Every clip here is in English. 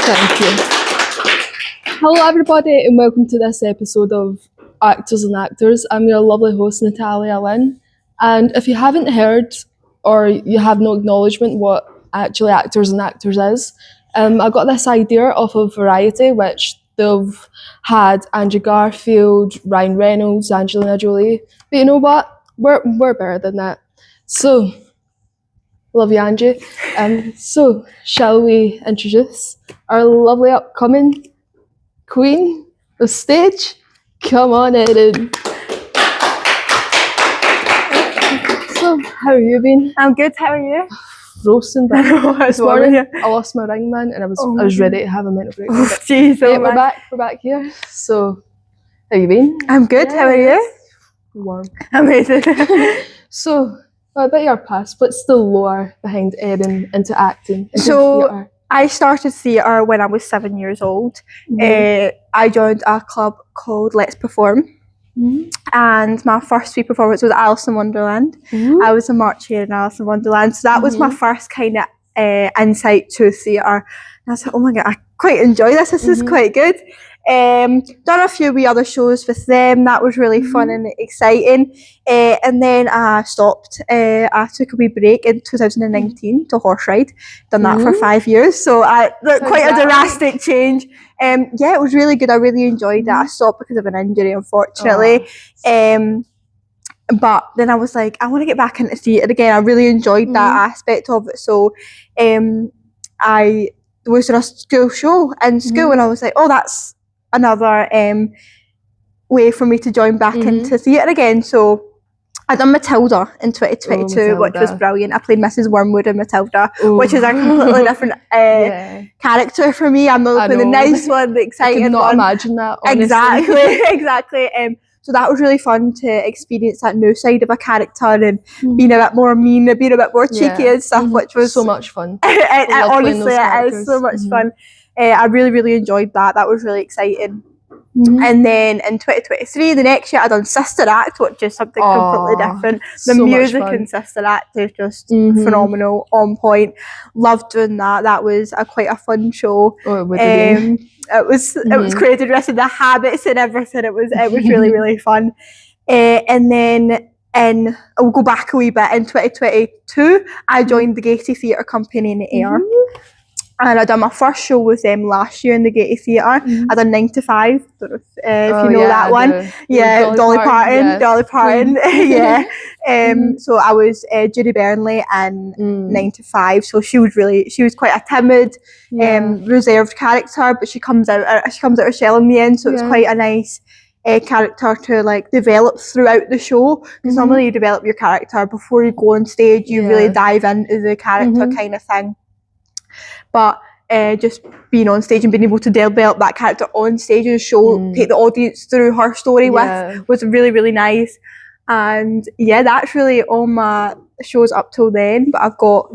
Thank you. Hello everybody and welcome to this episode of Actors and Actors. I'm your lovely host Natalia, Lynn. And if you haven't heard or you have no acknowledgement what actually Actors and Actors is, I got this idea off of Variety, which they've had Andrew Garfield, Ryan Reynolds, Angelina Jolie. But you know what? We're better than that. So, love you, Angie. So, shall we introduce our lovely upcoming queen of stage? Come on, Erin. So, how have you been? I'm good, how are you? Roasting, but this morning morning I lost my ring, man, and I was ready to have a mental breakdown. Oh, jeez, Yeah, we're back here. So, how you been? I'm good, how are you? Warm. Amazing. So, what about your past? What's the lore behind Erin into acting? So, theatre? I started theatre when I was 7 years old. I joined a club called Let's Perform. And my first wee performance was Alice in Wonderland. I was a March Hare in Alice in Wonderland, so that was my first kind of insight to theatre. And I was like, oh my god, I quite enjoy this. This is quite good. Done a few wee other shows with them. That was really fun and exciting. And then I stopped. I took a wee break in 2019 to horse ride. Done that for 5 years. So quite a drastic change. Yeah, it was really good. I really enjoyed it. I stopped because of an injury, unfortunately. But then I was like, I want to get back into theatre again. I really enjoyed that aspect of it. So I was in a school show in school, and I was like, oh, that's another way for me to join back into theatre again. So I done Matilda in 2022, which was brilliant. I played Mrs. Wormwood in Matilda, which is a completely different character for me. I'm not the nice one, the exciting one. I could not imagine that, honestly. Exactly. So that was really fun to experience that new side of a character and being a bit more mean, being a bit more cheeky and stuff, which was so much fun. Honestly, it is so much fun. I really, really enjoyed that. That was really exciting. And then in 2023, the next year, I done Sister Act, which is something completely different. The music in Sister Act is just phenomenal, on point. Loved doing that. That was quite a fun show. Oh, it would have been. It was crazy, the rest of the habits and everything. It was really, really fun. And then I'll go back a wee bit. In 2022, I joined the Gaiety Theatre Company in Ayr. And I done my first show with them last year in the Gaiety Theatre. I done 9 to 5. Don't know if you know that one. Dolly Parton. So I was Judy Burnley and 9 to 5. So she was quite a timid, reserved character, but she comes out her shell in the end. So it's quite a nice character to like develop throughout the show, because normally you develop your character before you go on stage. You really dive into the character kind of thing. But just being on stage and being able to develop that character on stage and show, take the audience through her story was really, really nice. And yeah, that's really all my shows up till then. But I've got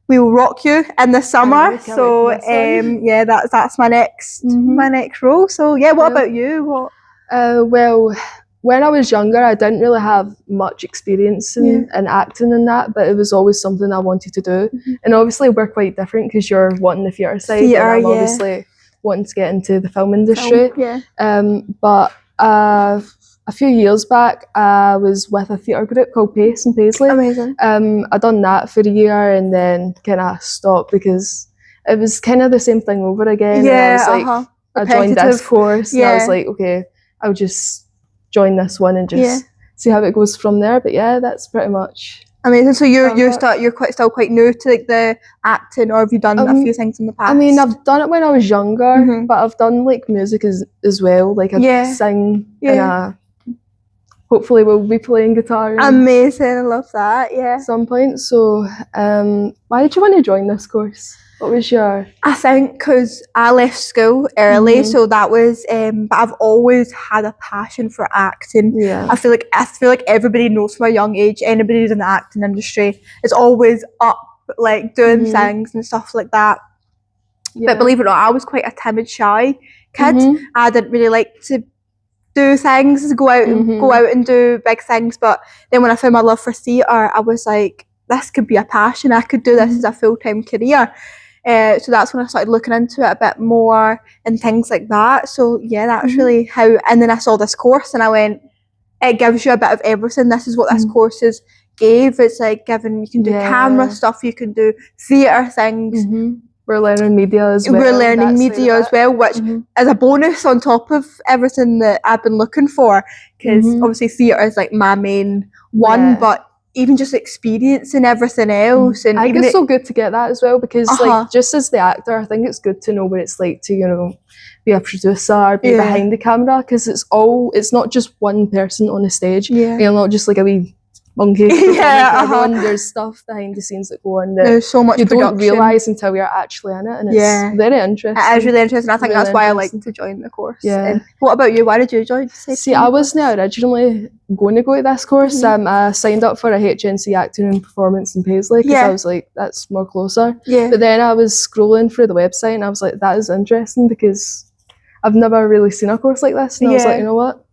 We Will Rock You in the summer. So yeah, that's my next role. So yeah, what about you? Well, when I was younger, I didn't really have much experience in acting and that, but it was always something I wanted to do. And obviously we're quite different because you're wanting the theatre side, and I'm obviously wanting to get into the film industry. But a few years back, I was with a theatre group called Pace and Paisley. Amazing. I done that for a year and then kind of stopped because it was kind of the same thing over again. And I was like, I joined this course and I was like, okay, I'll just join this one and just see how it goes from there. But yeah, that's pretty much amazing. So you're still quite new to like the acting, or have you done a few things in the past? I mean, I've done it when I was younger, but I've done like music as well. Like I sing and hopefully we'll be playing guitar. Amazing, I love that. At some point. So why did you want to join this course? What was your... I think because I left school early, so that was, but I've always had a passion for acting. I feel like everybody knows from a young age, anybody who's in the acting industry is always up, like doing things and stuff like that. But believe it or not, I was quite a timid, shy kid. I didn't really like to do things, go out and do big things. But then when I found my love for theatre, I was like, this could be a passion. I could do this as a full-time career. So that's when I started looking into it a bit more and things like that. So yeah, that's really how. And then I saw this course and I went, it gives you a bit of everything. This is what this course is gave. It's like giving, you can do camera stuff, you can do theatre things. We're learning media as well. We're learning media as well, which is a bonus on top of everything that I've been looking for. Because obviously theatre is like my main one, but even just experiencing everything else. And I think it's so good to get that as well, because like just as the actor, I think it's good to know what it's like to, you know, be a producer, be behind the camera, because it's not just one person on the stage. You're not just like a wee monkey. There's stuff behind the scenes that go on that there's so much you production. don't realise until you're actually in it, and it's very interesting. It is really interesting. I think that's why I like to join the course. And what about you? Why did you join? See, I wasn't originally going to go to this course. I signed up for a HNC acting and performance in Paisley because I was like, that's more closer. But then I was scrolling through the website and I was like, that is interesting, because I've never really seen a course like this. And I was like, you know what?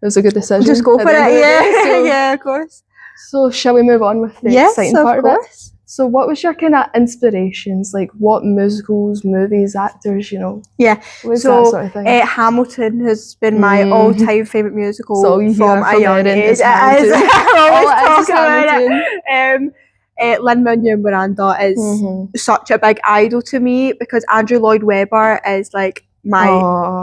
It was a good decision. Just go for it. Yeah, of course. So shall we move on with the exciting part of it? So what was your kind of inspirations? Like what musicals, movies, actors, you know? What was that sort of thing? Hamilton has been my all-time favourite musical from a young age. I always talk about it. Lynn Miranda is such a big idol to me, because Andrew Lloyd Webber is like my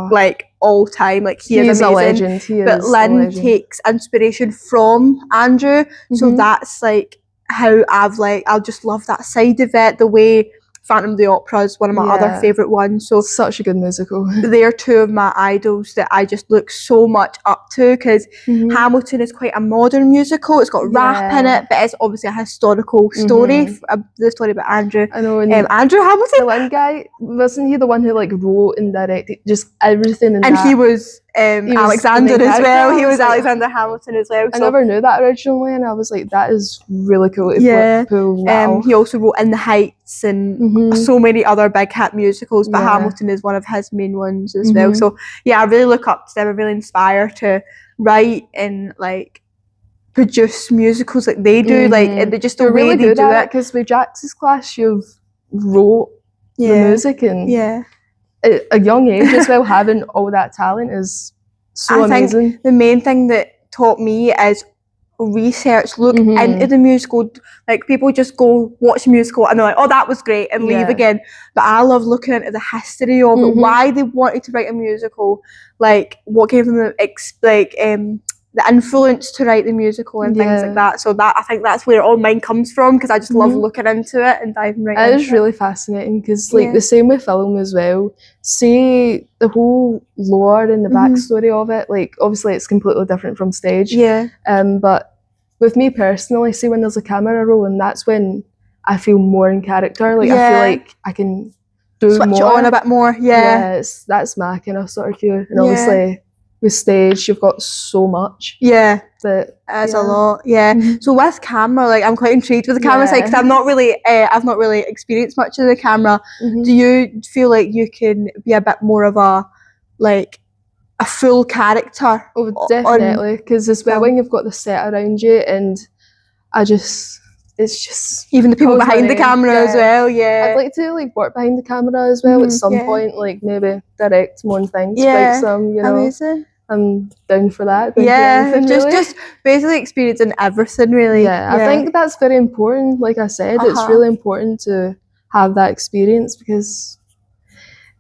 like all time, like he is amazing. A legend. But Lynn takes inspiration from Andrew, so that's like how I'll just love that side of it. The way Phantom of the Opera is one of my other favourite ones. So such a good musical. They're two of my idols that I just look so much up to, because Hamilton is quite a modern musical. It's got rap in it, but it's obviously a historical story. The story about Andrew. I know. Andrew Hamilton. The one guy, wasn't he the one who like wrote and directed just everything in that? He was Alexander as well. He was Alexander Hamilton as well. I never knew that originally, and I was like, that is really cool to pull that off. He also wrote In the Heights and so many other big hit musicals, but Hamilton is one of his main ones as well. So yeah, I really look up to them. I really inspire to write and like produce musicals like they do. Like, and just the way they do it. Because with Jax's class, you've wrote the music and at a young age as well, having all that talent is so amazing. Think the main thing that taught me is research, look into the musical. Like, people just go watch a musical and they're like, oh, that was great, and leave again. But I love looking into the history of it, why they wanted to write a musical, like what gave them the influence to write the musical and things like that. So that, I think that's where all mine comes from, because I just love looking into it and diving right into it. It is really fascinating, because like the same with film as well. See, the whole lore and the backstory of it, like obviously it's completely different from stage. But with me personally, see, when there's a camera roll, and that's when I feel more in character. Like I feel like I can do switch more. On a bit more. That's my kind of sort of cue. And obviously with stage, you've got so much. But it's a lot. So with camera, like I'm quite intrigued with the camera side, because I've not really experienced much of the camera. Do you feel like you can be a bit more of a full character? Oh, definitely, because as well when you've got the set around you, and it's just even the people behind the camera as well. I'd like to like work behind the camera as well at some point, like maybe direct more things, like some, you know. Amazing. I'm down for that. Just basically experiencing everything, really. I think that's very important. Like I said, it's really important to have that experience, because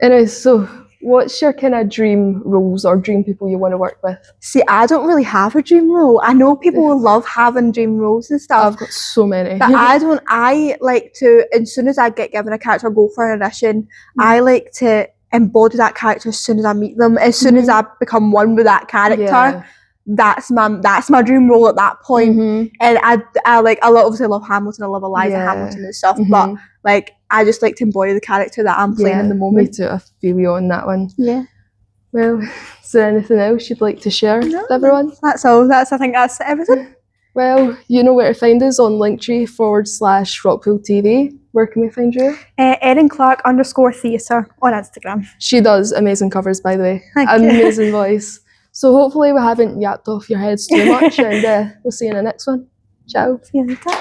anyway, so what's your kind of dream roles or dream people you want to work with? See, I don't really have a dream role. I know people will love having dream roles and stuff. I've got so many. But I like to, as soon as I get given a character, go for an audition, I like to embody that character as soon as I meet them. As soon as I become one with that character, that's my dream role at that point. And I obviously love Hamilton. I love Eliza Hamilton and stuff, but like I just like to embody the character that I'm playing in the moment. Me too. I feel you on that one. Well, is there anything else you'd like to share with everyone? That's all. I think that's everything. Well, you know where to find us on Linktree/RockpoolTV. Where can we find you? Erin Clark_theatre on Instagram. She does amazing covers, by the way. Amazing voice. So hopefully we haven't yapped off your heads too much, and we'll see you in the next one. Ciao. See you later.